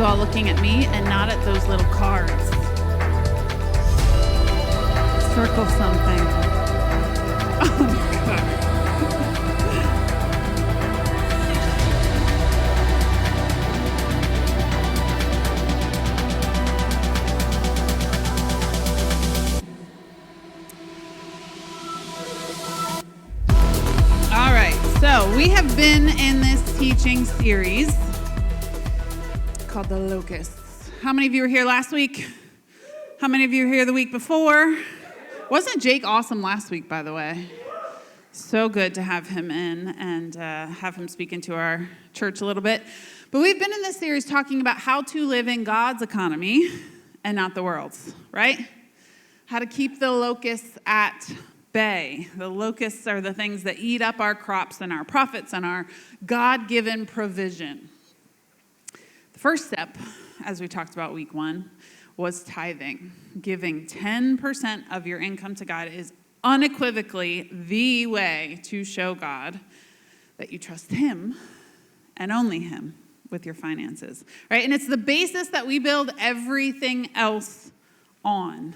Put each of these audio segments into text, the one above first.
all looking at me and not at those little cards. Circle something. Oh, God. All right, so we have been in this teaching series called the Locusts. How many of you were here last week? How many of you were here the week before? Wasn't Jake awesome last week, by the way? So good to have him in and have him speak into our church a little bit. But we've been in this series talking about how to live in God's economy and not the world's, right? How to keep the locusts at bay. The locusts are the things that eat up our crops and our profits and our God-given provision. The first step, as we talked about week 1, was tithing. Giving 10% of your income to God is unequivocally the way to show God that you trust Him and only Him with your finances, right? And it's the basis that we build everything else on.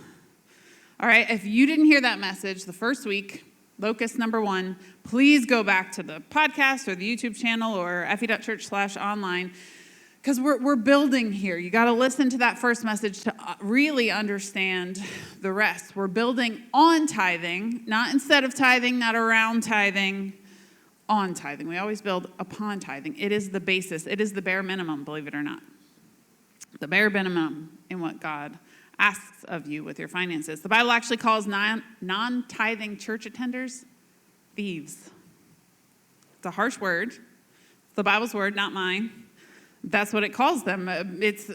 All right, if you didn't hear that message the first week, Locust number 1, please go back to the podcast or the YouTube channel or FV.Church/online, because we're building here. You got to listen to that first message to really understand the rest. We're building on tithing, not instead of tithing, not around tithing, on tithing. We always build upon tithing. It is the basis. It is the bare minimum, believe it or not. The bare minimum in what God asks of you with your finances. The Bible actually calls non-tithing church attenders thieves. It's a harsh word. It's the Bible's word, not mine. That's what it calls them. It's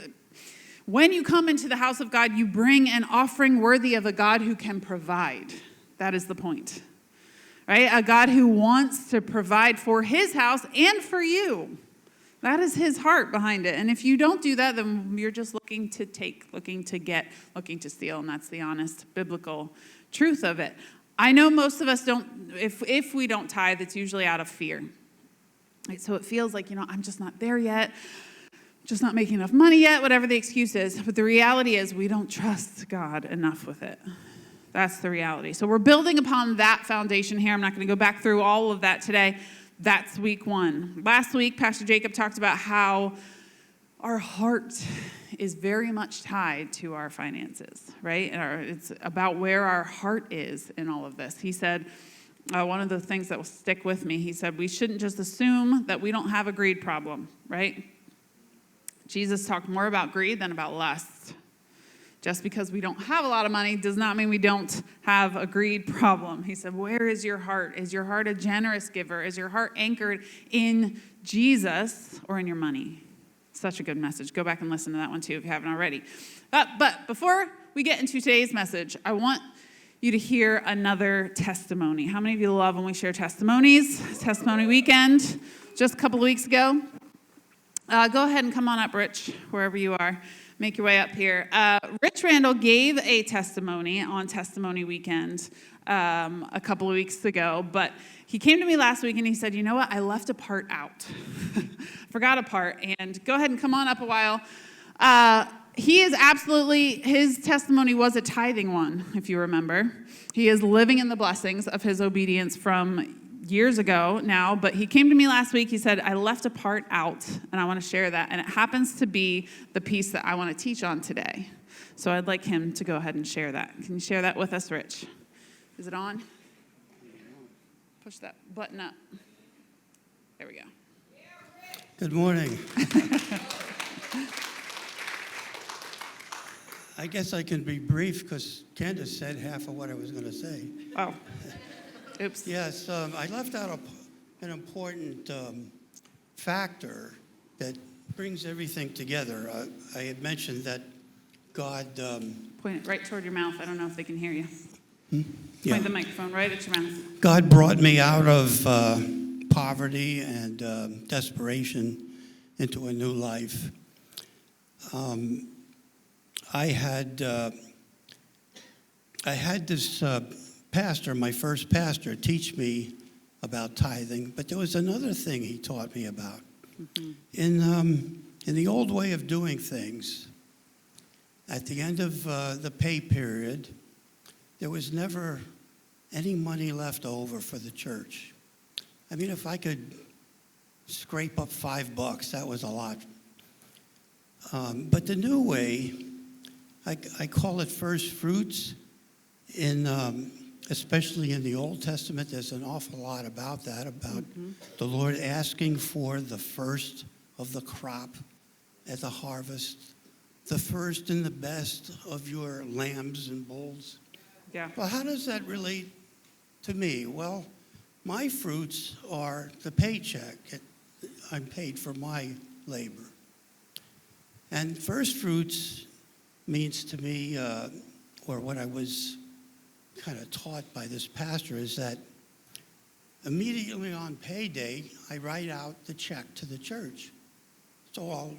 when you come into the house of God, you bring an offering worthy of a God who can provide. That is the point, right? A God who wants to provide for His house and for you. That is His heart behind it. And if you don't do that, then you're just looking to take, looking to get, looking to steal. And that's the honest biblical truth of it. I know most of us don't, if we don't tithe, it's usually out of fear. Right? So it feels like, I'm just not there yet. Just not making enough money yet, whatever the excuse is. But the reality is we don't trust God enough with it. That's the reality. So we're building upon that foundation here. I'm not going to go back through all of that today. That's week 1. Last week, Pastor Jacob talked about how our heart is very much tied to our finances, right? It's about where our heart is in all of this. He said, one of the things that will stick with me, he said, we shouldn't just assume that we don't have a greed problem, right? Jesus talked more about greed than about lust. Just because we don't have a lot of money does not mean we don't have a greed problem. He said, where is your heart? Is your heart a generous giver? Is your heart anchored in Jesus or in your money? Such a good message. Go back and listen to that one too if you haven't already. But before we get into today's message, I want you to hear another testimony. How many of you love when we share testimonies? Testimony weekend just a couple of weeks ago. Go ahead and come on up, Rich, wherever you are. Make your way up here. Rich Randall gave a testimony on Testimony Weekend a couple of weeks ago, but he came to me last week and he said, you know what, I left a part out. Forgot a part, and go ahead and come on up a while. His testimony was a tithing one, if you remember. He is living in the blessings of his obedience from years ago now, but he came to me last week. He said, I left a part out, and I want to share that. And it happens to be the piece that I want to teach on today. So I'd like him to go ahead and share that. Can you share that with us, Rich? Is it on? Push that button up. There we go. Good morning. I guess I can be brief because Candace said half of what I was going to say. Oh. Oops. Yes, I left out an important factor that brings everything together. I had mentioned that God... Point it right toward your mouth. I don't know if they can hear you. Yeah. Point the microphone right at your mouth. God brought me out of poverty and desperation into a new life. I had this pastor, my first pastor, teach me about tithing, but there was another thing he taught me about. Mm-hmm. In the old way of doing things, at the end of the pay period, there was never any money left over for the church. I mean, if I could scrape up $5, that was a lot. But the new way, I call it first fruits. Especially in the Old Testament, there's an awful lot about that, about the Lord asking for the first of the crop at the harvest, the first and the best of your lambs and bulls. Yeah. Well, how does that relate to me? Well, my fruits are the paycheck. I'm paid for my labor. And first fruits means to me, or what I was kind of taught by this pastor, is that immediately on payday, I write out the check to the church. So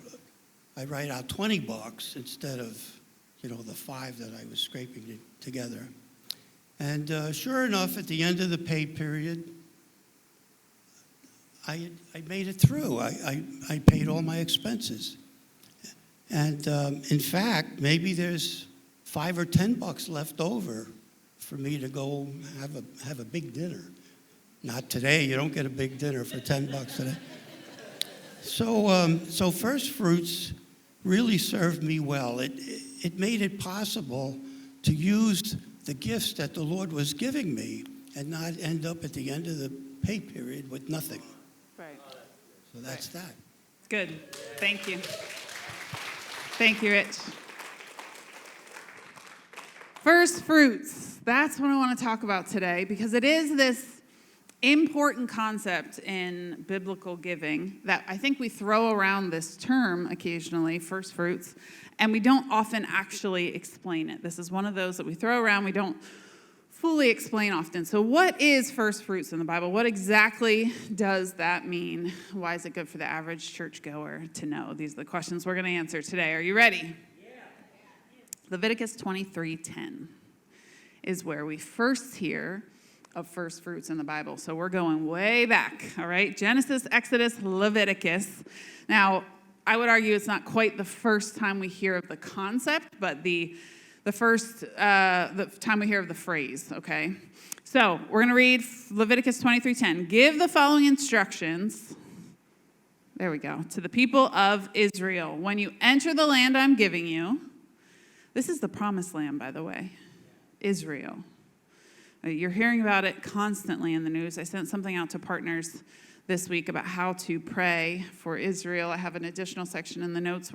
I write out $20 instead of, the 5 that I was scraping together. And sure enough, at the end of the pay period, I made it through. I paid all my expenses. And in fact, maybe there's $5 or $10 left over for me to go have a big dinner. Not today. You don't get a big dinner for $10 today. So first fruits really served me well. It made it possible to use the gifts that the Lord was giving me and not end up at the end of the pay period with nothing. Right. So that's that. Good. Thank you. Thank you, Rich. First fruits. That's what I want to talk about today, because it is this important concept in biblical giving that I think we throw around this term occasionally, first fruits, and we don't often actually explain it. This is one of those that we throw around, we don't fully explain often. So what is first fruits in the Bible? What exactly does that mean? Why is it good for the average churchgoer to know? These are the questions we're going to answer today. Are you ready? Yeah. Leviticus 23:10 is where we first hear of first fruits in the Bible. So we're going way back, all right? Genesis, Exodus, Leviticus. Now, I would argue it's not quite the first time we hear of the concept, but the first time we hear of the phrase, okay? So we're going to read Leviticus 23:10. Give the following instructions, there we go, to the people of Israel. When you enter the land I'm giving you, this is the promised land, by the way, Israel. You're hearing about it constantly in the news. I sent something out to partners this week about how to pray for Israel. I have an additional section in the notes.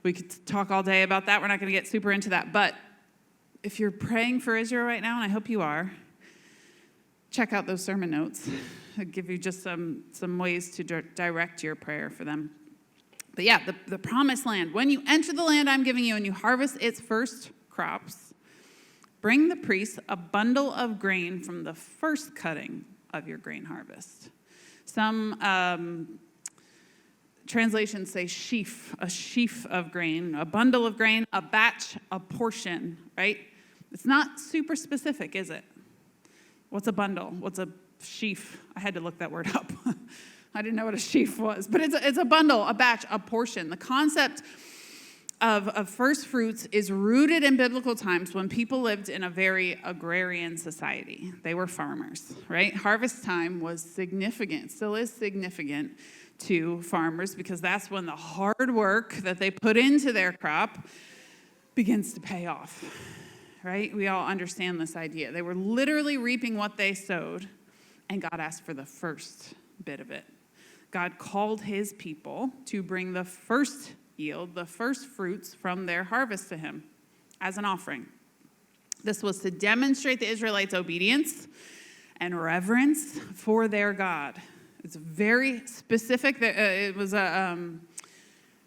We could talk all day about that. We're not going to get super into that. But if you're praying for Israel right now, and I hope you are, check out those sermon notes. I'll give you just some ways to direct your prayer for them. But yeah, the promised land. When you enter the land I'm giving you and you harvest its first crops, bring the priest a bundle of grain from the first cutting of your grain harvest. Some translations say sheaf, a sheaf of grain, a bundle of grain, a batch, a portion, right? It's not super specific, is it? What's a bundle? What's a sheaf? I had to look that word up. I didn't know what a sheaf was, but it's a bundle, a batch, a portion. The concept of first fruits is rooted in biblical times when people lived in a very agrarian society. They were farmers, right? Harvest time was significant, still is significant to farmers, because that's when the hard work that they put into their crop begins to pay off, right? We all understand this idea. They were literally reaping what they sowed, and God asked for the first bit of it. God called his people to bring the first yield, the first fruits from their harvest to him as an offering. This was to demonstrate the Israelites' obedience and reverence for their God. It's very specific. It was a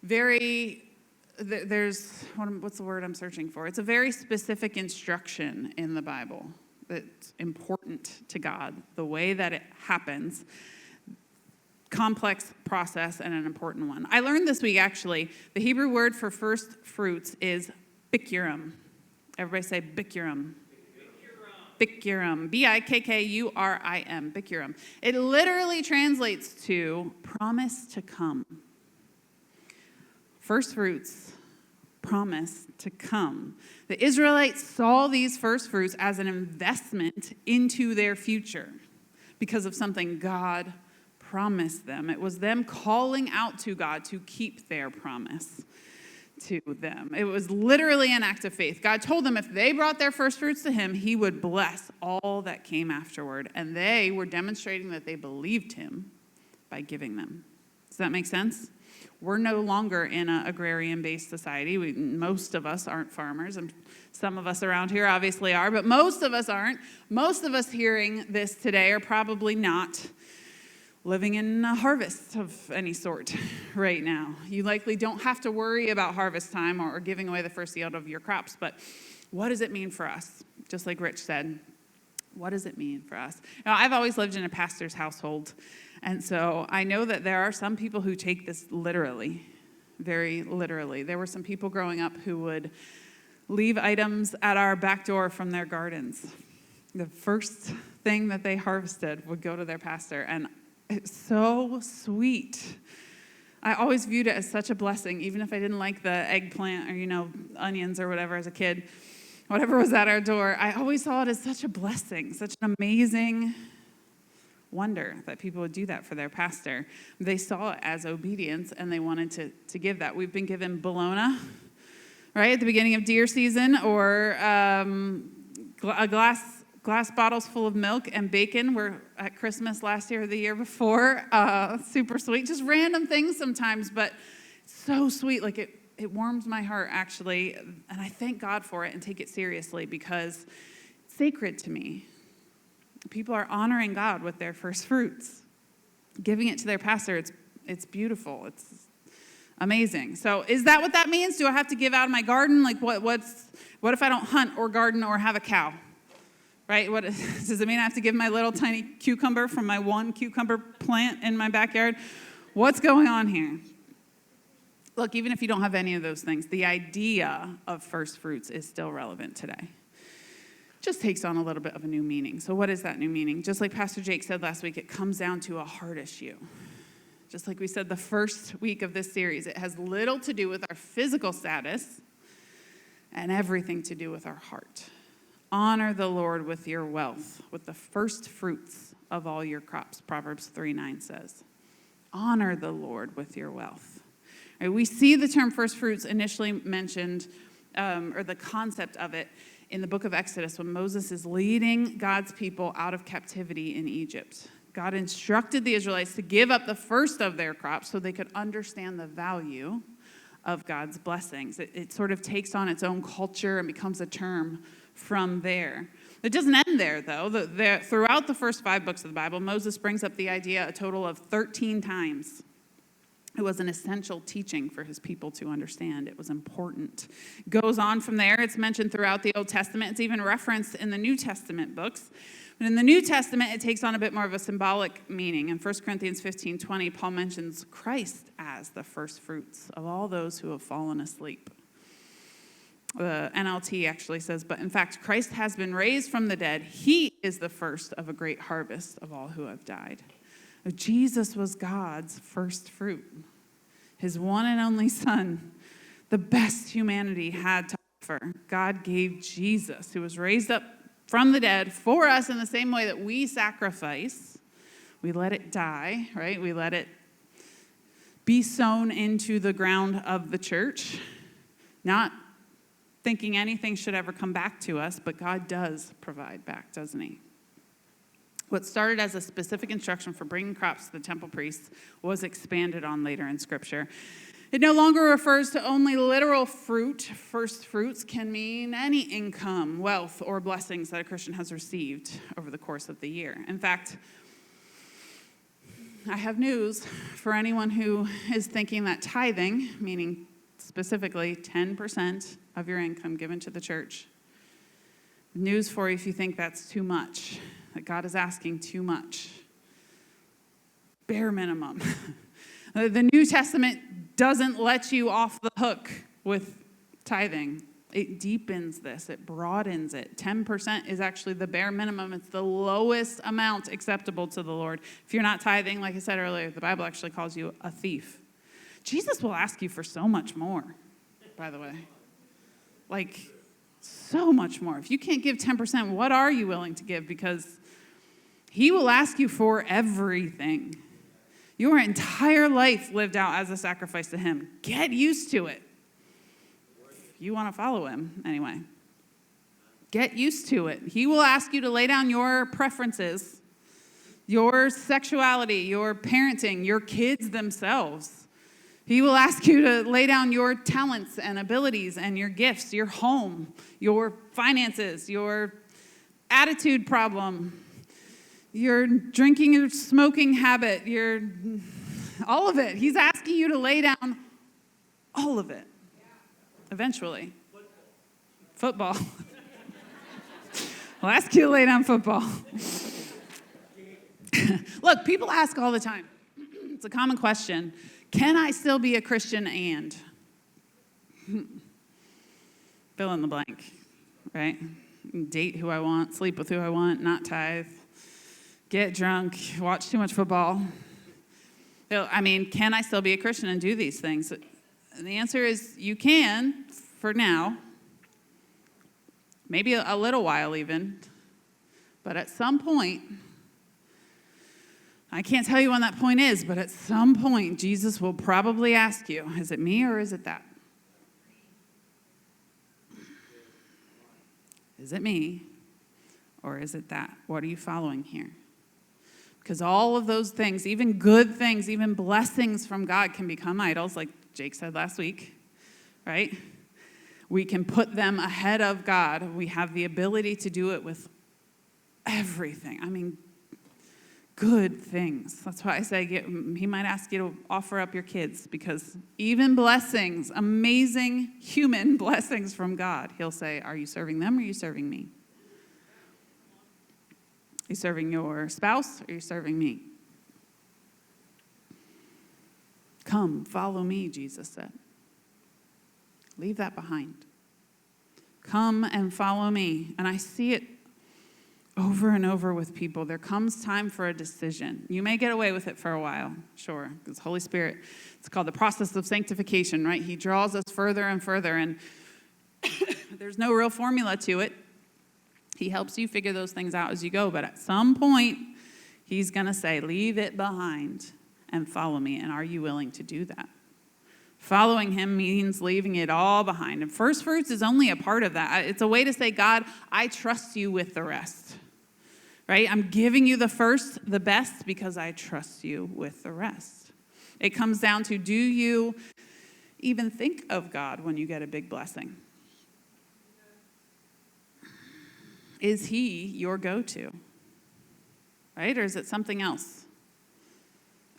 what's the word I'm searching for? It's a very specific instruction in the Bible that's important to God, the way that it happens. Complex process and an important one. I learned this week, actually, the Hebrew word for first fruits is bikurim. Everybody say bikurim. Bikurim. B-I-K-K-U-R-I-M. Bikurim. It literally translates to promise to come. First fruits promise to come. The Israelites saw these first fruits as an investment into their future because of something God promised them. It was them calling out to God to keep their promise to them. It was literally an act of faith. God told them if they brought their first fruits to him, he would bless all that came afterward. And they were demonstrating that they believed him by giving them. Does that make sense? We're no longer in an agrarian-based society. Most of us aren't farmers, and some of us around here obviously are, but most of us aren't. Most of us hearing this today are probably not living in a harvest of any sort right now. You likely don't have to worry about harvest time or giving away the first yield of your crops, but what does it mean for us? Just like Rich said, what does it mean for us? Now, I've always lived in a pastor's household, and so I know that there are some people who take this literally, very literally. There were some people growing up who would leave items at our back door from their gardens. The first thing that they harvested would go to their pastor, and it's so sweet. I always viewed it as such a blessing, even if I didn't like the eggplant or, onions or whatever as a kid. Whatever was at our door, I always saw it as such a blessing, such an amazing wonder that people would do that for their pastor. They saw it as obedience, and they wanted to give that. We've been given bologna, right, at the beginning of deer season, or glass bottles full of milk and bacon. We're at Christmas last year or the year before. Super sweet. Just random things sometimes, but so sweet. Like it warms my heart, actually, and I thank God for it and take it seriously because it's sacred to me. People are honoring God with their first fruits, giving it to their pastor. It's beautiful. It's amazing. So is that what that means? Do I have to give out of my garden? Like what if I don't hunt or garden or have a cow? Right? Does it mean I have to give my little tiny cucumber from my one cucumber plant in my backyard? What's going on here? Look, even if you don't have any of those things, the idea of first fruits is still relevant today. Just takes on a little bit of a new meaning. So what is that new meaning? Just like Pastor Jake said last week, it comes down to a heart issue. Just like we said the first week of this series, it has little to do with our physical status and everything to do with our heart. Honor the Lord with your wealth, with the first fruits of all your crops, Proverbs 3:9 says. Honor the Lord with your wealth. Right, we see the term first fruits initially mentioned, or the concept of it, in the book of Exodus when Moses is leading God's people out of captivity in Egypt. God instructed the Israelites to give up the first of their crops so they could understand the value of God's blessings. It sort of takes on its own culture and becomes a term from there. It doesn't end there, though. Throughout the first 5 books of the Bible, Moses brings up the idea a total of 13 times. It was an essential teaching for his people to understand. It was important. Goes on from there. It's mentioned throughout the Old Testament. It's even referenced in the New Testament books. But in the New Testament, it takes on a bit more of a symbolic meaning. In 1 Corinthians 15:20, Paul mentions Christ as the first fruits of all those who have fallen asleep. The NLT actually says, but in fact, Christ has been raised from the dead. He is the first of a great harvest of all who have died. Jesus was God's first fruit, his one and only son, the best humanity had to offer. God gave Jesus, who was raised up from the dead for us in the same way that we sacrifice. We let it die, right? We let it be sown into the ground of the church, not thinking anything should ever come back to us, but God does provide back, doesn't he? What started as a specific instruction for bringing crops to the temple priests was expanded on later in Scripture. It no longer refers to only literal fruit. First fruits can mean any income, wealth, or blessings that a Christian has received over the course of the year. In fact, I have news for anyone who is thinking that tithing, meaning specifically 10% of your income given to the church, news for you if you think that's too much, that God is asking too much. Bare minimum. The New Testament doesn't let you off the hook with tithing. It deepens this. It broadens it. 10% is actually the bare minimum. It's the lowest amount acceptable to the Lord. If you're not tithing, like I said earlier, the Bible actually calls you a thief. Jesus will ask you for so much more, by the way. Like, so much more. If you can't give 10%, what are you willing to give? Because he will ask you for everything. Your entire life lived out as a sacrifice to him. Get used to it. If you want to follow him, anyway. Get used to it. He will ask you to lay down your preferences, your sexuality, your parenting, your kids themselves. He will ask you to lay down your talents and abilities and your gifts, your home, your finances, your attitude problem, your drinking or smoking habit, all of it. He's asking you to lay down all of it. Eventually. Football. I'll ask you to lay down football. Look, people ask all the time. It's a common question. Can I still be a Christian and? Fill in the blank, right? Date who I want, sleep with who I want, not tithe, get drunk, watch too much football. I mean, can I still be a Christian and do these things? And the answer is you can for now. Maybe a little while even. But at some point, I can't tell you when that point is, but at some point, Jesus will probably ask you, is it me or is it that? Is it me or is it that? What are you following here? Because all of those things, even good things, even blessings from God can become idols, like Jake said last week, right? We can put them ahead of God. We have the ability to do it with everything. I mean, good things. That's why I say he might ask you to offer up your kids, because even blessings, amazing human blessings from God, he'll say, are you serving them or are you serving me? Are you serving your spouse or are you serving me? Come, follow me, Jesus said. Leave that behind. Come and follow me. And I see it over and over with people. There comes time for a decision. You may get away with it for a while, sure, because Holy Spirit, it's called the process of sanctification, right? He draws us further and further, and there's no real formula to it. He helps you figure those things out as you go, but at some point, he's going to say, leave it behind and follow me. And are you willing to do that? Following him means leaving it all behind. And first fruits is only a part of that. It's a way to say, God, I trust you with the rest. Right? I'm giving you the first, the best, because I trust you with the rest. It comes down to, do you even think of God when you get a big blessing? Is he your go-to? Right? Or is it something else?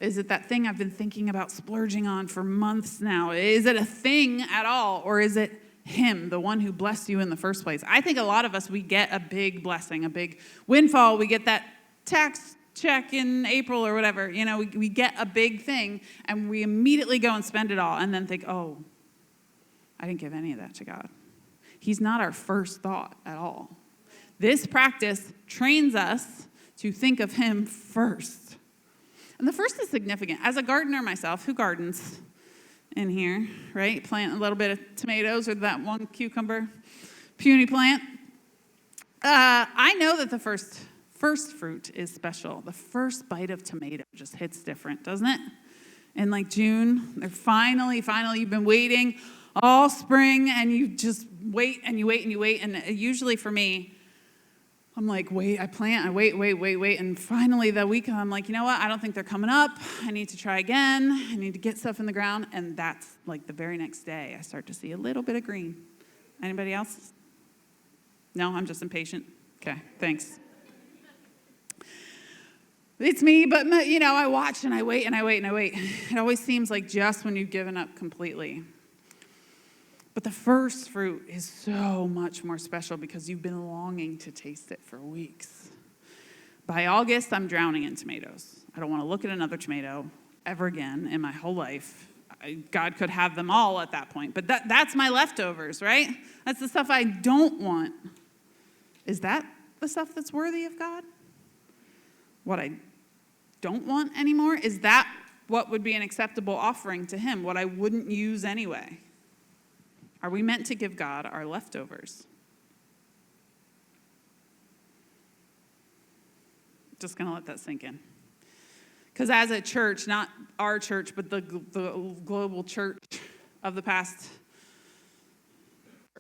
Is it that thing I've been thinking about splurging on for months now? Is it a thing at all? Or is it him, the one who blessed you in the first place? I think a lot of us, we get a big blessing, a big windfall. We get that tax check in April or whatever. You know, we get a big thing and we immediately go and spend it all and then think, oh, I didn't give any of that to God. He's not our first thought at all. This practice trains us to think of him first. And the first is significant. As a gardener myself, who gardens in here, right? Plant a little bit of tomatoes or that one cucumber, puny plant. I know that the first fruit is special. The first bite of tomato just hits different, doesn't it? In like June, they're finally, you've been waiting all spring and you just wait and you wait and you wait. And usually for me, I'm like, wait, I plant, I wait. And finally the week, I'm like, you know what? I don't think they're coming up. I need to try again. I need to get stuff in the ground. And that's like the very next day, I start to see a little bit of green. Anybody else? No, I'm just impatient. Okay, thanks. It's me, but you know, I watch and I wait. It always seems like just when you've given up completely. But the first fruit is so much more special because you've been longing to taste it for weeks. By August, I'm drowning in tomatoes. I don't want to look at another tomato ever again in my whole life. God could have them all at that point. But that's my leftovers, right? That's the stuff I don't want. Is that the stuff that's worthy of God? What I don't want anymore? Is that What would be an acceptable offering to him? What I wouldn't use anyway? Are we meant to give God our leftovers? Just going to let that sink in. Because as a church, not our church, but the global church of the past,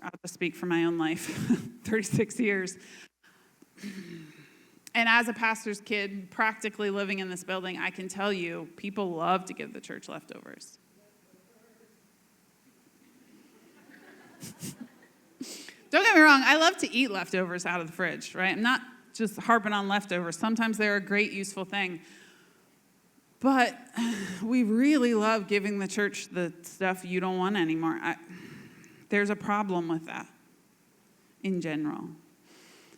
I have to speak for my own life, 36 years. And as a pastor's kid, practically living in this building, I can tell you, people love to give the church leftovers. Don't get me wrong, I love to eat leftovers out of the fridge, right? I'm not just harping on leftovers. Sometimes they're a great, useful thing. But we really love giving the church the stuff you don't want anymore. There's a problem with that in general.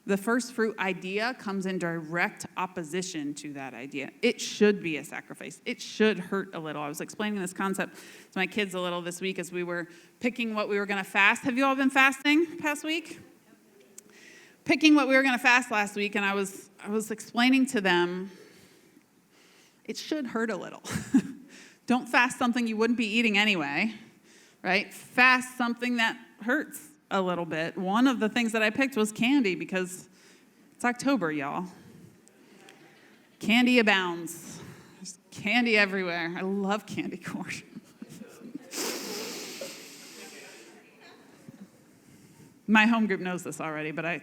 The first fruit idea comes in direct opposition to that idea. It should be a sacrifice. It should hurt a little. I was explaining this concept to my kids a little this week as we were picking what we were going to fast. Have you all been fasting past week? Picking what we were going to fast last week, and I was explaining to them, it should hurt a little. Don't fast something you wouldn't be eating anyway, right? Fast something that hurts a little bit. One of the things that I picked was candy because it's October, y'all. Candy abounds. There's candy everywhere. I love candy corn. My home group knows this already, but I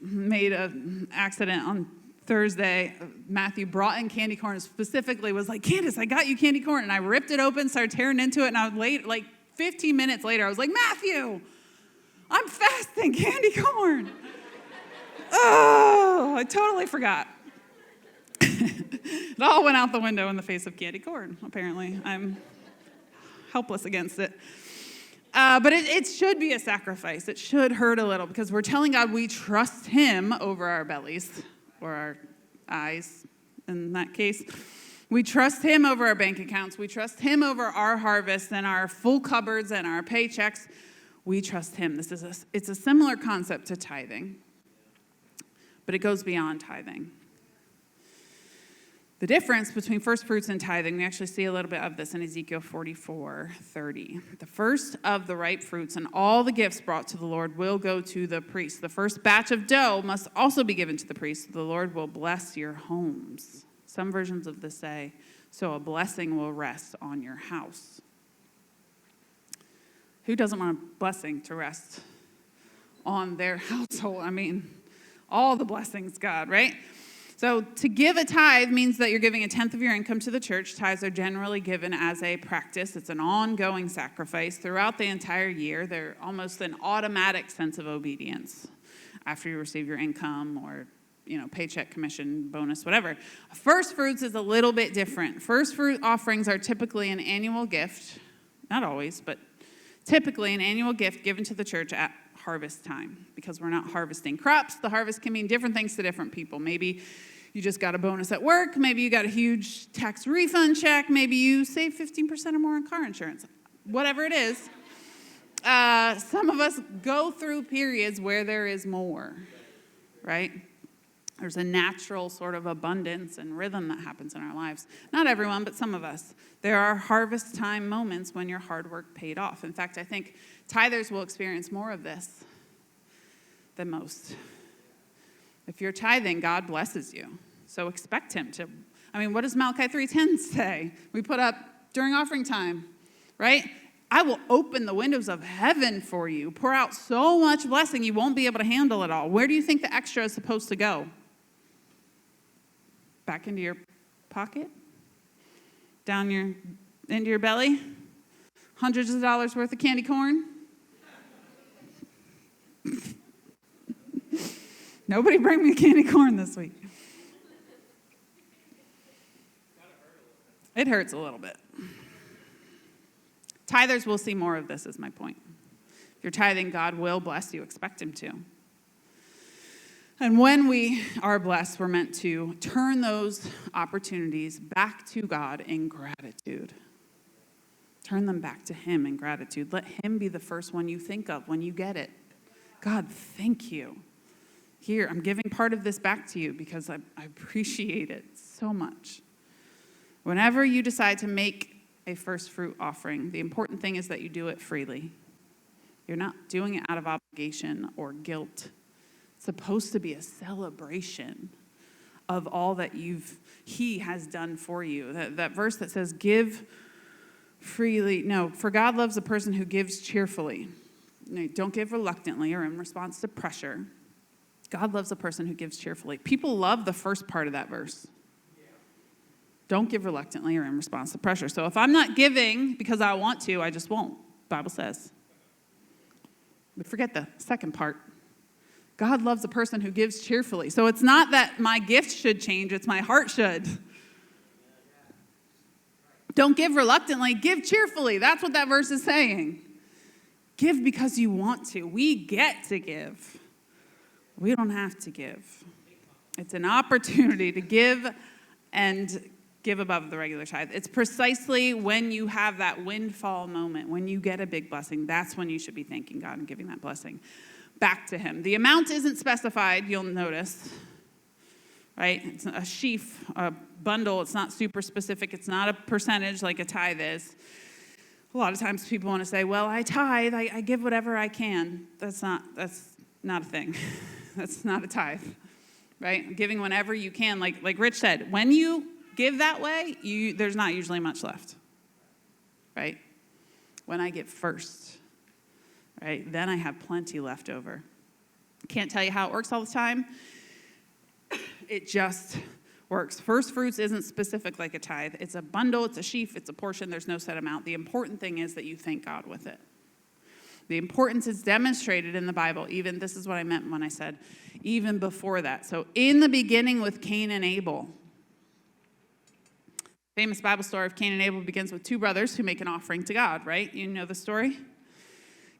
made an accident on Thursday. Matthew brought in candy corn and specifically was like, Candace, I got you candy corn. And I ripped it open, started tearing into it, and I was late, like 15 minutes later, I was like, Matthew, I'm fasting candy corn. Oh, I totally forgot. It all went out the window in the face of candy corn, apparently. I'm helpless against it. But it should be a sacrifice. It should hurt a little because we're telling God we trust him over our bellies or our eyes in that case. We trust him over our bank accounts. We trust him over our harvest and our full cupboards and our paychecks. We trust him. It's a similar concept to tithing, but it goes beyond tithing. The difference between first fruits and tithing, we actually see a little bit of this in Ezekiel 44:30. The first of the ripe fruits and all the gifts brought to the Lord will go to the priest. The first batch of dough must also be given to the priest. The Lord will bless your homes. Some versions of this say, so a blessing will rest on your house. Who doesn't want a blessing to rest on their household? I mean, all the blessings, God, right? So to give a tithe means that you're giving 1/10 of your income to the church. Tithes are generally given as a practice. It's an ongoing sacrifice throughout the entire year. They're almost an automatic sense of obedience after you receive your income or, paycheck, commission, bonus, whatever. First fruits is a little bit different. First fruit offerings are typically an annual gift. Not always, but typically an annual gift given to the church at harvest time because we're not harvesting crops. The harvest can mean different things to different people. Maybe you just got a bonus at work. Maybe you got a huge tax refund check. Maybe you save 15% or more on car insurance. Whatever it is. Some of us go through periods where there is more, right? There's a natural sort of abundance and rhythm that happens in our lives. Not everyone, but some of us. There are harvest time moments when your hard work paid off. In fact, I think tithers will experience more of this than most. If you're tithing, God blesses you. So expect him to. What does Malachi 3:10 say? We put up during offering time, right? I will open the windows of heaven for you, pour out so much blessing you won't be able to handle it all. Where do you think the extra is supposed to go? Back into your pocket? Down into your belly? Hundreds of dollars worth of candy corn? Nobody bring me candy corn this week. It hurts a little bit. Tithers will see more of this, is my point. If you're tithing, God will bless you. Expect him to. And when we are blessed, we're meant to turn those opportunities back to God in gratitude. Turn them back to him in gratitude. Let him be the first one you think of when you get it. God, thank you. Here, I'm giving part of this back to you because I appreciate it so much. Whenever you decide to make a first fruit offering, the important thing is that you do it freely. You're not doing it out of obligation or guilt. It's supposed to be a celebration of all that he has done for you. That verse that says, give freely. No, for God loves a person who gives cheerfully. No, don't give reluctantly or in response to pressure. God loves a person who gives cheerfully. People love the first part of that verse. Don't give reluctantly or in response to pressure. So if I'm not giving because I want to, I just won't. The Bible says. But forget the second part. God loves a person who gives cheerfully. So it's not that my gift should change, it's my heart should. Don't give reluctantly, give cheerfully. That's what that verse is saying. Give because you want to. We get to give. We don't have to give. It's an opportunity to give and give above the regular tithe. It's precisely when you have that windfall moment, when you get a big blessing, that's when you should be thanking God and giving that blessing back to him. The amount isn't specified, you'll notice, right? It's a sheaf, a bundle. It's not super specific. It's not a percentage like a tithe is. A lot of times people want to say, well, I tithe, I give whatever I can. That's not a thing. That's not a tithe, right? Giving whenever you can. Like Rich said, when you give that way, there's not usually much left, right? When I give first, right, then I have plenty left over. Can't tell you how it works all the time. It just works. First fruits isn't specific like a tithe. It's a bundle, it's a sheaf, it's a portion. There's no set amount. The important thing is that you thank God with it. The importance is demonstrated in the Bible. Even, this is what I meant when I said, even before that. So in the beginning with Cain and Abel, famous Bible story of Cain and Abel begins with two brothers who make an offering to God, right? You know the story?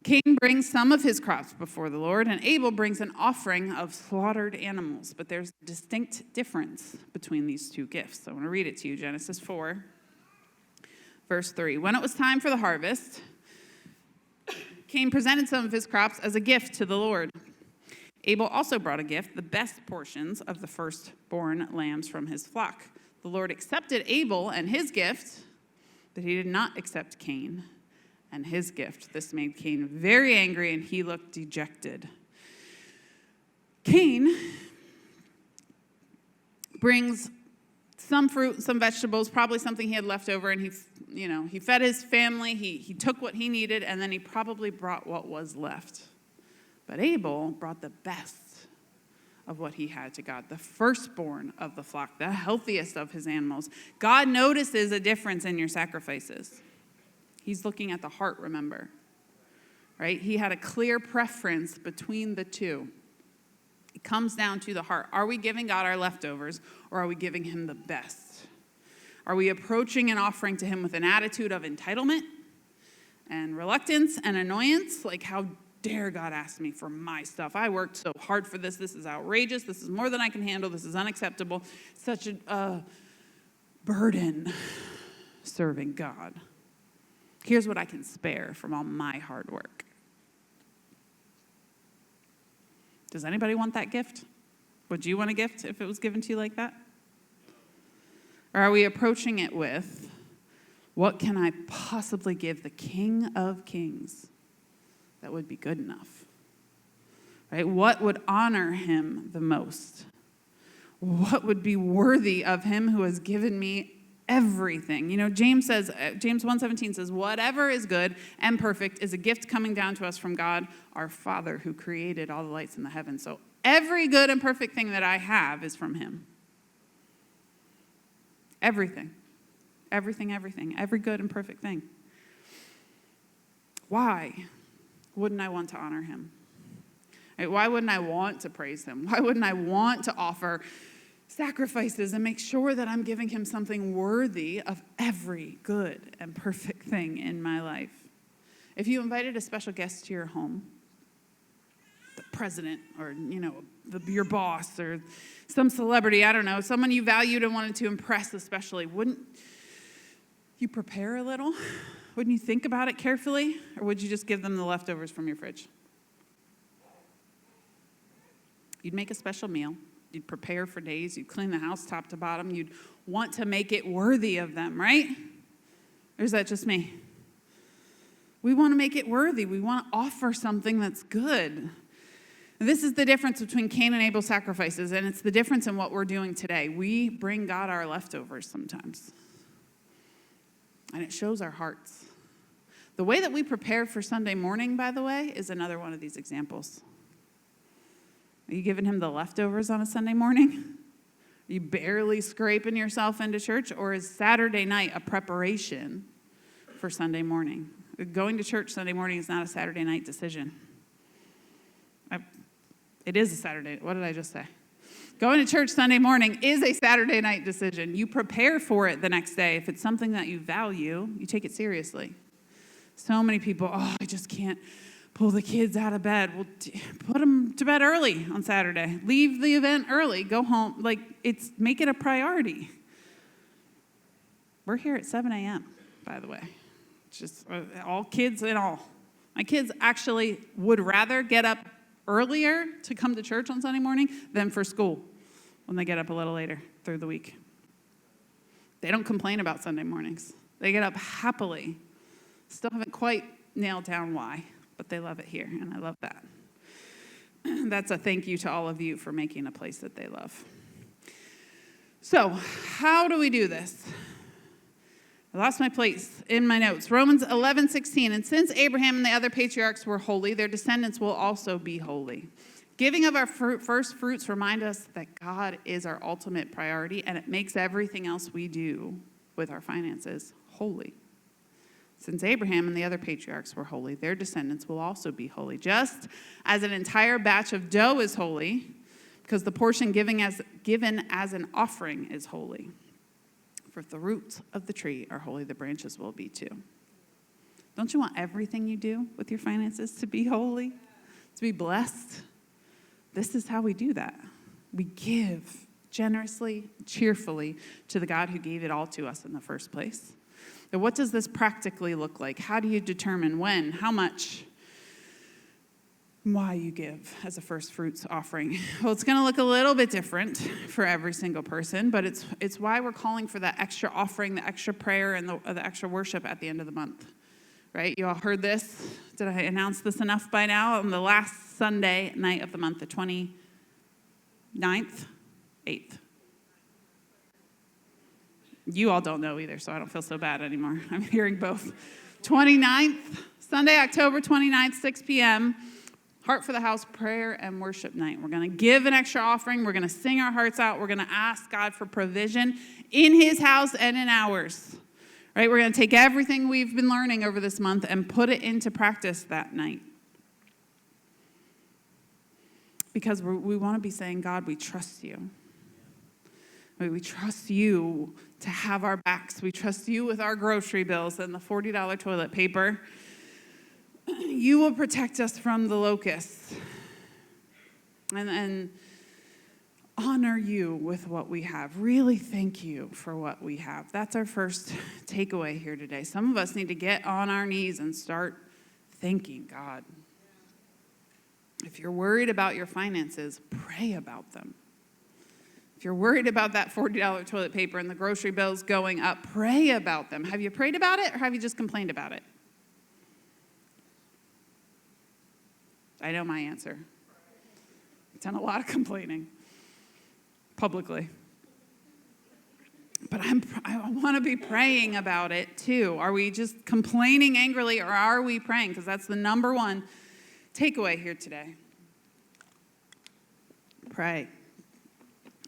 Cain brings some of his crops before the Lord, and Abel brings an offering of slaughtered animals. But there's a distinct difference between these two gifts. So I want to read it to you, Genesis 4, verse 3. When it was time for the harvest, Cain presented some of his crops as a gift to the Lord. Abel also brought a gift, the best portions of the firstborn lambs from his flock. The Lord accepted Abel and his gift, but he did not accept Cain and his gift. This made Cain very angry, and he looked dejected. Cain brings some fruit, some vegetables, probably something he had left over, and he fed his family. He took what he needed, and then he probably brought what was left. But Abel brought the best of what he had to God, the firstborn of the flock, the healthiest of his animals. God notices a difference in your sacrifices. He's looking at the heart, remember, right? He had a clear preference between the two. It comes down to the heart. Are we giving God our leftovers, or are we giving him the best? Are we approaching an offering to him with an attitude of entitlement and reluctance and annoyance? Like, how dare God ask me for my stuff? I worked so hard for this. This is outrageous. This is more than I can handle. This is unacceptable. Such a burden serving God. Here's what I can spare from all my hard work. Does anybody want that gift? Would you want a gift if it was given to you like that? Or are we approaching it with, what can I possibly give the King of Kings that would be good enough? Right? What would honor him the most? What would be worthy of him who has given me everything? You know, James 1:17 says, whatever is good and perfect is a gift coming down to us from God, our Father, who created all the lights in the heavens. So every good and perfect thing that I have is from him. Everything. Everything. Every good and perfect thing. Why wouldn't I want to honor him? Right? Why wouldn't I want to praise him? Why wouldn't I want to offer sacrifices and make sure that I'm giving him something worthy of every good and perfect thing in my life? If you invited a special guest to your home, the president or, your boss or some celebrity, I don't know, someone you valued and wanted to impress especially, wouldn't you prepare a little? Wouldn't you think about it carefully? Or would you just give them the leftovers from your fridge? You'd make a special meal. You'd prepare for days. You'd clean the house top to bottom. You'd want to make it worthy of them, right? Or is that just me? We want to make it worthy. We want to offer something that's good. And this is the difference between Cain and Abel's sacrifices, and it's the difference in what we're doing today. We bring God our leftovers sometimes. And it shows our hearts. The way that we prepare for Sunday morning, by the way, is another one of these examples. Are you giving him the leftovers on a Sunday morning? Are you barely scraping yourself into church? Or is Saturday night a preparation for Sunday morning? Going to church Sunday morning is not a Saturday night decision. It is a Saturday. What did I just say? Going to church Sunday morning is a Saturday night decision. You prepare for it the next day. If it's something that you value, you take it seriously. So many people, I just can't pull the kids out of bed. Well, put them to bed early on Saturday. Leave the event early. Go home. Make it a priority. We're here at 7 a.m., by the way. Just all kids and all. My kids actually would rather get up earlier to come to church on Sunday morning than for school when they get up a little later through the week. They don't complain about Sunday mornings. They get up happily. Still haven't quite nailed down why, but they love it here, and I love that. That's a thank you to all of you for making a place that they love. So, how do we do this? I lost my place in my notes. Romans 11:16. And since Abraham and the other patriarchs were holy, their descendants will also be holy. Giving of our first fruits remind us that God is our ultimate priority, and it makes everything else we do with our finances holy. Since Abraham and the other patriarchs were holy, their descendants will also be holy. Just as an entire batch of dough is holy, because the portion given as an offering is holy. For if the roots of the tree are holy, the branches will be too. Don't you want everything you do with your finances to be holy, to be blessed? This is how we do that. We give generously, cheerfully to the God who gave it all to us in the first place. Now, what does this practically look like? How do you determine when, how much, why you give as a first fruits offering? Well, it's going to look a little bit different for every single person, but it's why we're calling for that extra offering, the extra prayer, and the extra worship at the end of the month, right? You all heard this. Did I announce this enough by now? On the last Sunday night of the month, the 29th, 8th. You all don't know either, so I don't feel so bad anymore. I'm hearing both. 29th, Sunday, October 29th, 6 p.m., Heart for the House prayer and worship night. We're going to give an extra offering. We're going to sing our hearts out. We're going to ask God for provision in his house and in ours. Right? We're going to take everything we've been learning over this month and put it into practice that night. Because we want to be saying, God, we trust you. We trust you to have our backs. We trust you with our grocery bills and the $40 toilet paper. You will protect us from the locusts and honor you with what we have. Really thank you for what we have. That's our first takeaway here today. Some of us need to get on our knees and start thanking God. If you're worried about your finances, pray about them. If you're worried about that $40 toilet paper and the grocery bills going up, pray about them. Have you prayed about it, or have you just complained about it? I know my answer. I've done a lot of complaining publicly. But I want to be praying about it too. Are we just complaining angrily, or are we praying? Because that's the number one takeaway here today. Pray.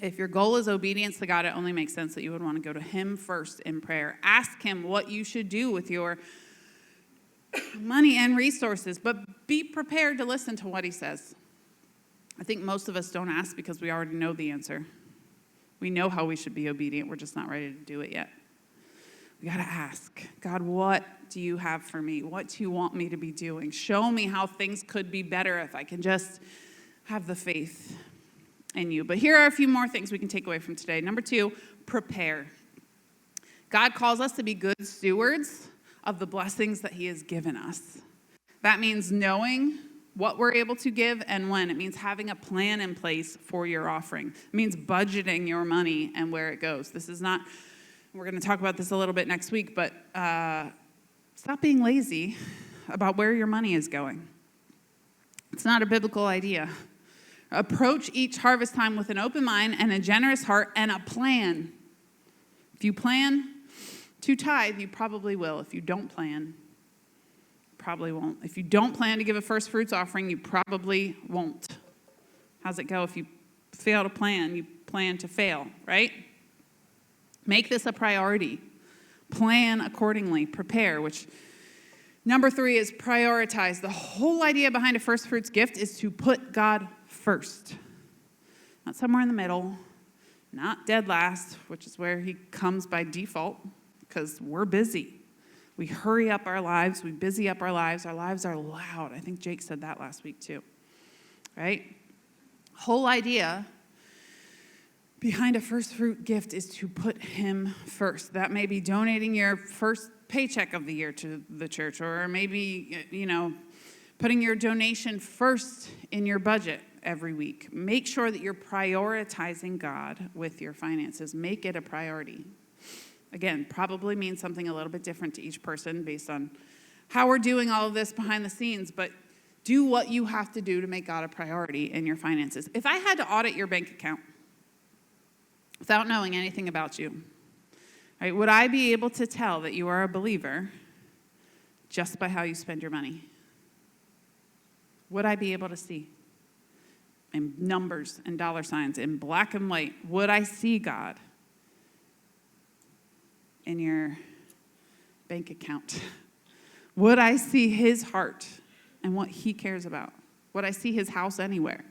If your goal is obedience to God, it only makes sense that you would want to go to him first in prayer. Ask him what you should do with your money and resources, but be prepared to listen to what he says. I think most of us don't ask because we already know the answer. We know how we should be obedient. We're just not ready to do it yet. We got to ask, God, what do you have for me? What do you want me to be doing? Show me how things could be better if I can just have the faith in you. But here are a few more things we can take away from today. Number 2, prepare. God calls us to be good stewards of the blessings that he has given us. That means knowing what we're able to give and when. It means having a plan in place for your offering. It means budgeting your money and where it goes. This is not, we're going to talk about this a little bit next week, but stop being lazy about where your money is going. It's not a biblical idea. Approach each harvest time with an open mind and a generous heart and a plan. If you plan to tithe, you probably will. If you don't plan, probably won't. If you don't plan to give a first fruits offering, you probably won't. How's it go? If you fail to plan, you plan to fail, right? Make this a priority. Plan accordingly. Prepare, which number 3 is prioritize. The whole idea behind a first fruits gift is to put God first. Not somewhere in the middle, not dead last, which is where he comes by default, because we're busy. We hurry up our lives. We busy up our lives. Our lives are loud. I think Jake said that last week too, right? Whole idea behind a first fruit gift is to put him first. That may be donating your first paycheck of the year to the church, or maybe, putting your donation first in your budget every week. Make sure that you're prioritizing God with your finances. Make it a priority. Again, probably means something a little bit different to each person based on how we're doing all of this behind the scenes, but do what you have to do to make God a priority in your finances. If I had to audit your bank account without knowing anything about you, right, would I be able to tell that you are a believer just by how you spend your money? Would I be able to see? In numbers and dollar signs, in black and white, would I see God in your bank account? Would I see his heart and what he cares about? Would I see his house anywhere?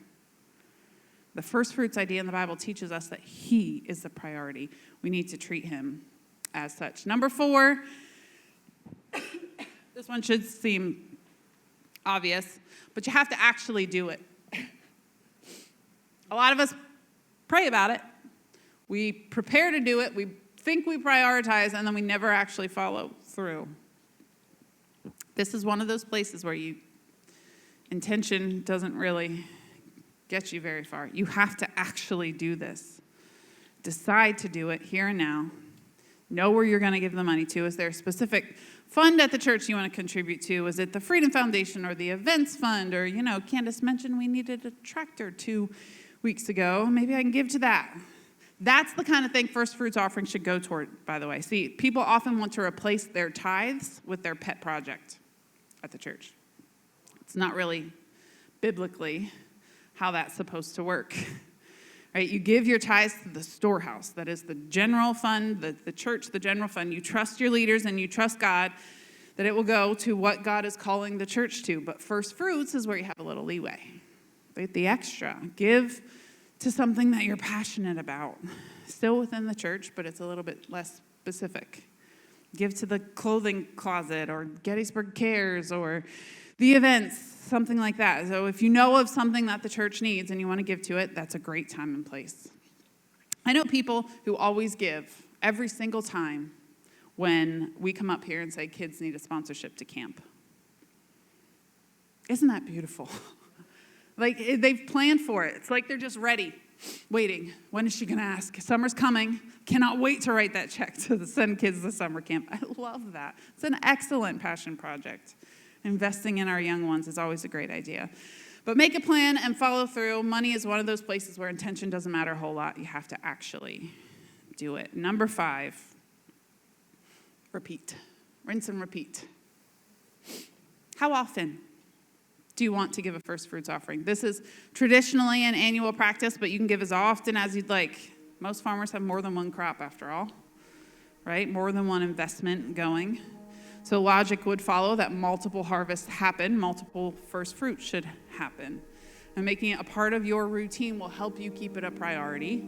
The first fruits idea in the Bible teaches us that he is the priority. We need to treat him as such. Number 4, this one should seem obvious, but you have to actually do it. A lot of us pray about it. We prepare to do it. We think we prioritize, and then we never actually follow through. This is one of those places where intention doesn't really get you very far. You have to actually do this. Decide to do it here and now. Know where you're going to give the money to. Is there a specific fund at the church you want to contribute to? Is it the Freedom Foundation or the Events Fund? Or, Candace mentioned we needed a tractor 2 weeks ago. Maybe I can give to that. That's the kind of thing first fruits offering should go toward, by the way. See, people often want to replace their tithes with their pet project at the church. It's not really biblically how that's supposed to work. Right? You give your tithes to the storehouse. That is the general fund, the church, the general fund. You trust your leaders and you trust God that it will go to what God is calling the church to. But first fruits is where you have a little leeway. Right? The extra. Give to something that you're passionate about. Still within the church, but it's a little bit less specific. Give to the clothing closet or Gettysburg Cares or the events, something like that. So if you know of something that the church needs and you want to give to it, that's a great time and place. I know people who always give every single time when we come up here and say kids need a sponsorship to camp. Isn't that beautiful? Like they've planned for it. It's like they're just ready, waiting. When is she going to ask? Summer's coming. Cannot wait to write that check to send kids to summer camp. I love that. It's an excellent passion project. Investing in our young ones is always a great idea. But make a plan and follow through. Money is one of those places where intention doesn't matter a whole lot. You have to actually do it. Number 5, repeat. Rinse and repeat. How often do you want to give a first fruits offering? This is traditionally an annual practice, but you can give as often as you'd like. Most farmers have more than one crop after all, right? More than one investment going. So logic would follow that multiple harvests happen, multiple first fruits should happen. And making it a part of your routine will help you keep it a priority,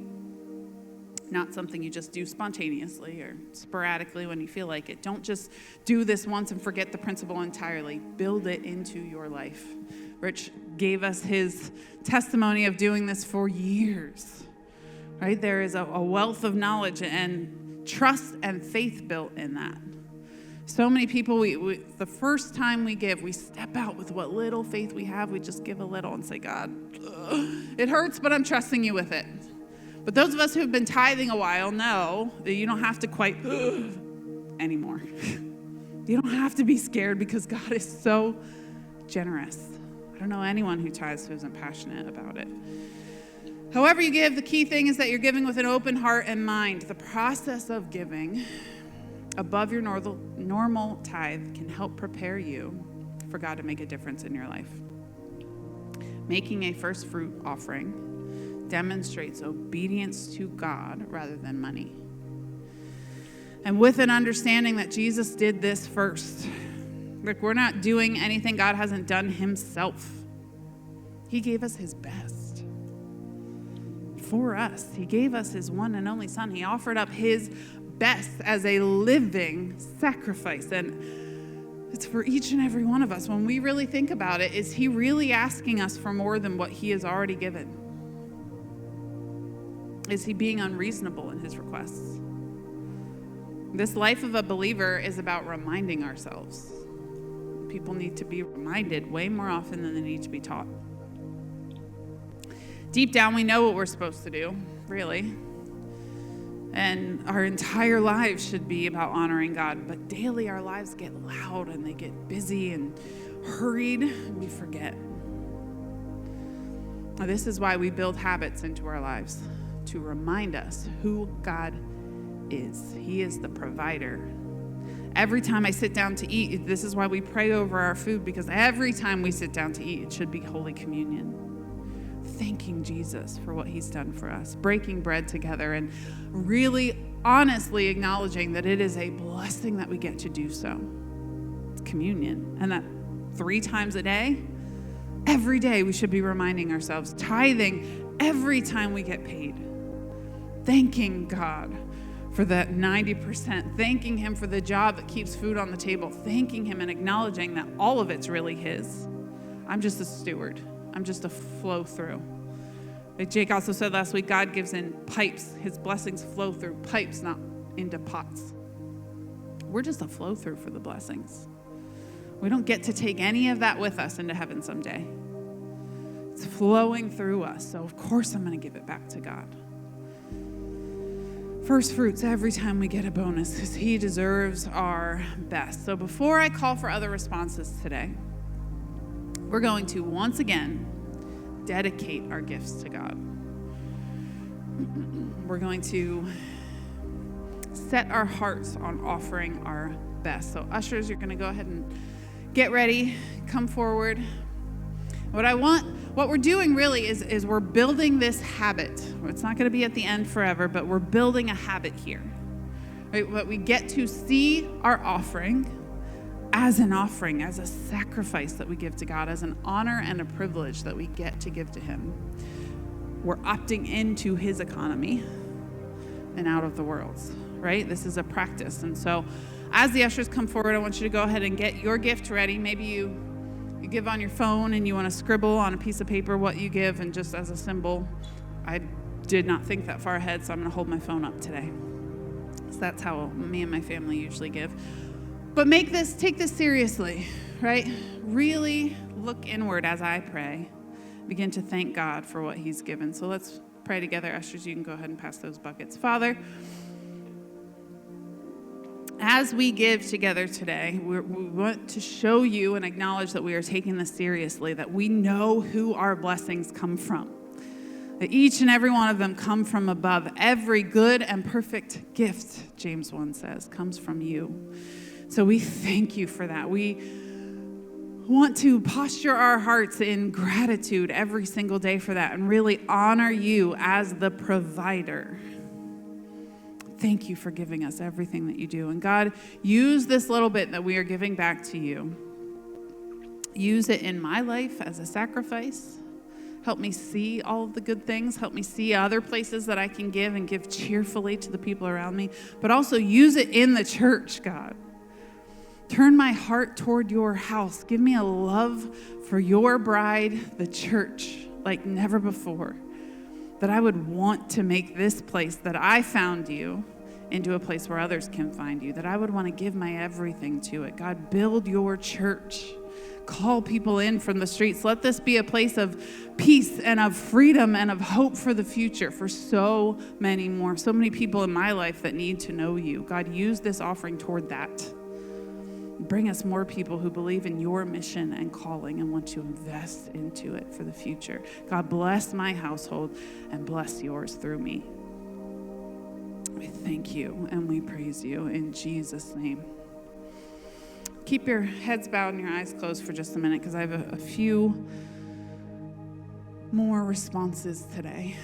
not something you just do spontaneously or sporadically when you feel like it. Don't just do this once and forget the principle entirely. Build it into your life. Rich gave us his testimony of doing this for years, right? There is a wealth of knowledge and trust and faith built in that. So many people, the first time we give, we step out with what little faith we have. We just give a little and say, God, it hurts, but I'm trusting you with it. But those of us who have been tithing a while know that you don't have to quite anymore. You don't have to be scared because God is so generous. I don't know anyone who tithes who isn't passionate about it. However you give, the key thing is that you're giving with an open heart and mind. The process of giving above your normal tithe can help prepare you for God to make a difference in your life. Making a first fruit offering demonstrates obedience to God rather than money. And with an understanding that Jesus did this first. Look, we're not doing anything God hasn't done himself. He gave us his best for us. He gave us his one and only son. He offered up his best as a living sacrifice. And it's for each and every one of us. When we really think about it, is he really asking us for more than what he has already given? Is he being unreasonable in his requests? This life of a believer is about reminding ourselves. People need to be reminded way more often than they need to be taught. Deep down, we know what we're supposed to do, really. And our entire lives should be about honoring God. But daily, our lives get loud and they get busy and hurried, and we forget. Now, this is why we build habits into our lives, to remind us who God is. He is the provider. Every time I sit down to eat, this is why we pray over our food, because every time we sit down to eat, it should be Holy Communion. Thanking Jesus for what he's done for us, breaking bread together, and really honestly acknowledging that it is a blessing that we get to do so. It's communion. And that 3 times a day, every day we should be reminding ourselves, tithing every time we get paid, thanking God for that 90%, thanking him for the job that keeps food on the table, thanking him and acknowledging that all of it's really his. I'm just a steward. I'm just a flow through. Like Jake also said last week, God gives in pipes. His blessings flow through pipes, not into pots. We're just a flow through for the blessings. We don't get to take any of that with us into heaven someday. It's flowing through us. So of course I'm going to give it back to God. First fruits every time we get a bonus, because he deserves our best. So before I call for other responses today, we're going to once again dedicate our gifts to God. We're going to set our hearts on offering our best. So ushers, you're going to go ahead and get ready, come forward. What we're doing really is we're building this habit. It's not going to be at the end forever, but we're building a habit here. Right? But we get to see our offering as an offering, as a sacrifice that we give to God, as an honor and a privilege that we get to give to him. We're opting into his economy and out of the world's, right? This is a practice. And so as the ushers come forward, I want you to go ahead and get your gift ready. Maybe you give on your phone and you want to scribble on a piece of paper what you give, and just as a symbol. I did not think that far ahead, so I'm going to hold my phone up today. So that's how me and my family usually give. But take this seriously, right? Really look inward as I pray. Begin to thank God for what he's given. So let's pray together. Ushers, you can go ahead and pass those buckets. Father, as we give together today, we want to show you and acknowledge that we are taking this seriously, that we know who our blessings come from. That each and every one of them come from above. Every good and perfect gift, James 1 says, comes from you. So we thank you for that. We want to posture our hearts in gratitude every single day for that and really honor you as the provider. Thank you for giving us everything that you do. And God, use this little bit that we are giving back to you. Use it in my life as a sacrifice. Help me see all of the good things. Help me see other places that I can give and give cheerfully to the people around me. But also use it in the church, God. Turn my heart toward your house. Give me a love for your bride, the church, like never before. That I would want to make this place that I found you into a place where others can find you, that I would want to give my everything to it. God, build your church. Call people in from the streets. Let this be a place of peace and of freedom and of hope for the future for so many more, so many people in my life that need to know you. God, use this offering toward that. Bring us more people who believe in your mission and calling and want to invest into it for the future. God, bless my household and bless yours through me. We thank you and we praise you in Jesus' name. Keep your heads bowed and your eyes closed for just a minute because I have a few more responses today.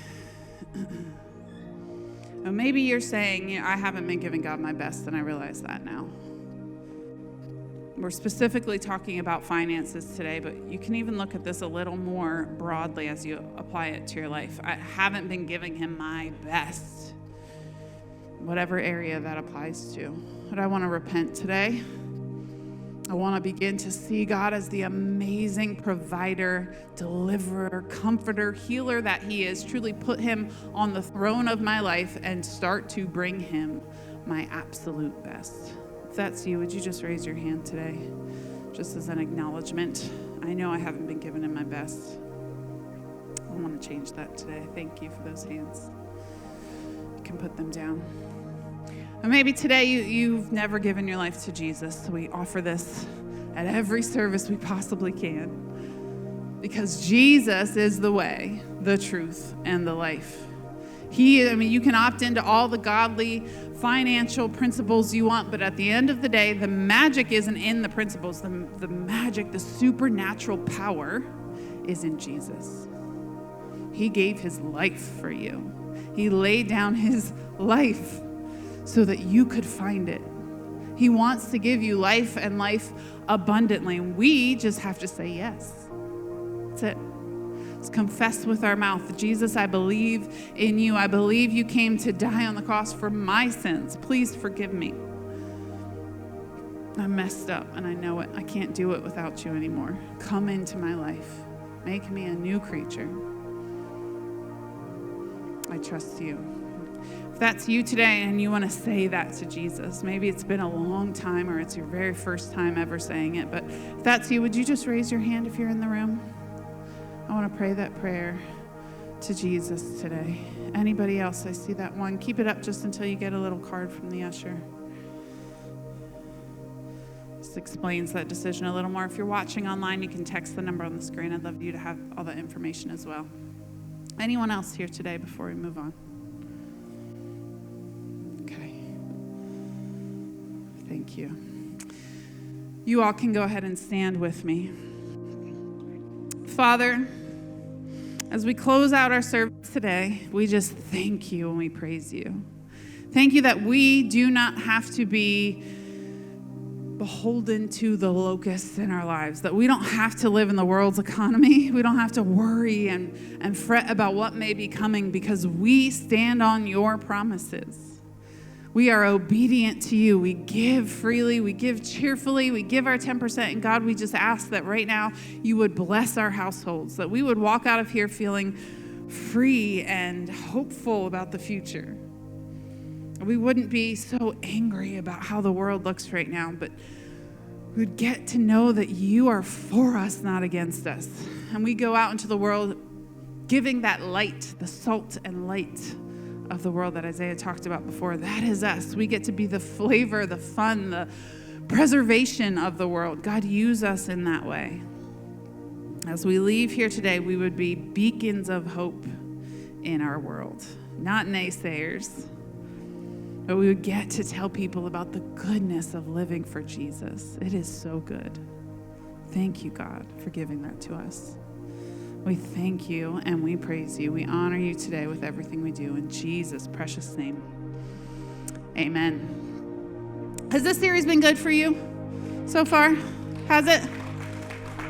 Maybe you're saying, I haven't been giving God my best, and I realize that now. We're specifically talking about finances today, but you can even look at this a little more broadly as you apply it to your life. I haven't been giving him my best, whatever area that applies to. But I want to repent today. I want to begin to see God as the amazing provider, deliverer, comforter, healer that he is. Truly put him on the throne of my life and start to bring him my absolute best. If that's you, would you just raise your hand today, just as an acknowledgement? I know I haven't been giving him my best. I want to change that today. Thank you for those hands. You can put them down. Or maybe today you've never given your life to Jesus, so we offer this at every service we possibly can, because Jesus is the way, the truth, and the life. You can opt into all the godly financial principles you want, but at the end of the day, the magic isn't in the principles. The magic, the supernatural power is in Jesus. He gave his life for you. He laid down his life so that you could find it. He wants to give you life and life abundantly. We just have to say yes. That's it. Let's confess with our mouth, Jesus, I believe in you. I believe you came to die on the cross for my sins. Please forgive me. I'm messed up and I know it. I can't do it without you anymore. Come into my life. Make me a new creature. I trust you. If that's you today and you want to say that to Jesus, maybe it's been a long time or it's your very first time ever saying it, but if that's you, would you just raise your hand if you're in the room? I want to pray that prayer to Jesus today. Anybody else? I see that one. Keep it up just until you get a little card from the usher. This explains that decision a little more. If you're watching online, you can text the number on the screen. I'd love you to have all that information as well. Anyone else here today before we move on? Okay. Thank you. You all can go ahead and stand with me. Father, as we close out our service today, we just thank you and we praise you. Thank you that we do not have to be beholden to the locusts in our lives, that we don't have to live in the world's economy. We don't have to worry and fret about what may be coming because we stand on your promises. We are obedient to you. We give freely. We give cheerfully. We give our 10%. And God, we just ask that right now you would bless our households, that we would walk out of here feeling free and hopeful about the future. We wouldn't be so angry about how the world looks right now, but we'd get to know that you are for us, not against us. And we go out into the world giving that light, the salt and light of the world that Isaiah talked about before. That is us. We get to be the flavor, the fun, the preservation of the world. God, use us in that way. As we leave here today, we would be beacons of hope in our world, not naysayers, but we would get to tell people about the goodness of living for Jesus. It is so good. Thank you, God, for giving that to us. We thank you and we praise you. We honor you today with everything we do. In Jesus' precious name, amen. Has this series been good for you so far? Has it?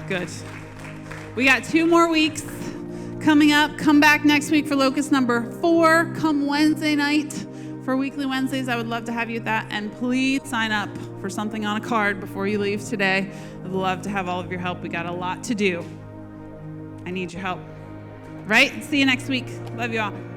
Good. We got 2 more weeks coming up. Come back next week for Locust number 4. Come Wednesday night for Weekly Wednesdays. I would love to have you at that. And please sign up for something on a card before you leave today. I'd love to have all of your help. We got a lot to do. I need your help. Right? See you next week. Love you all.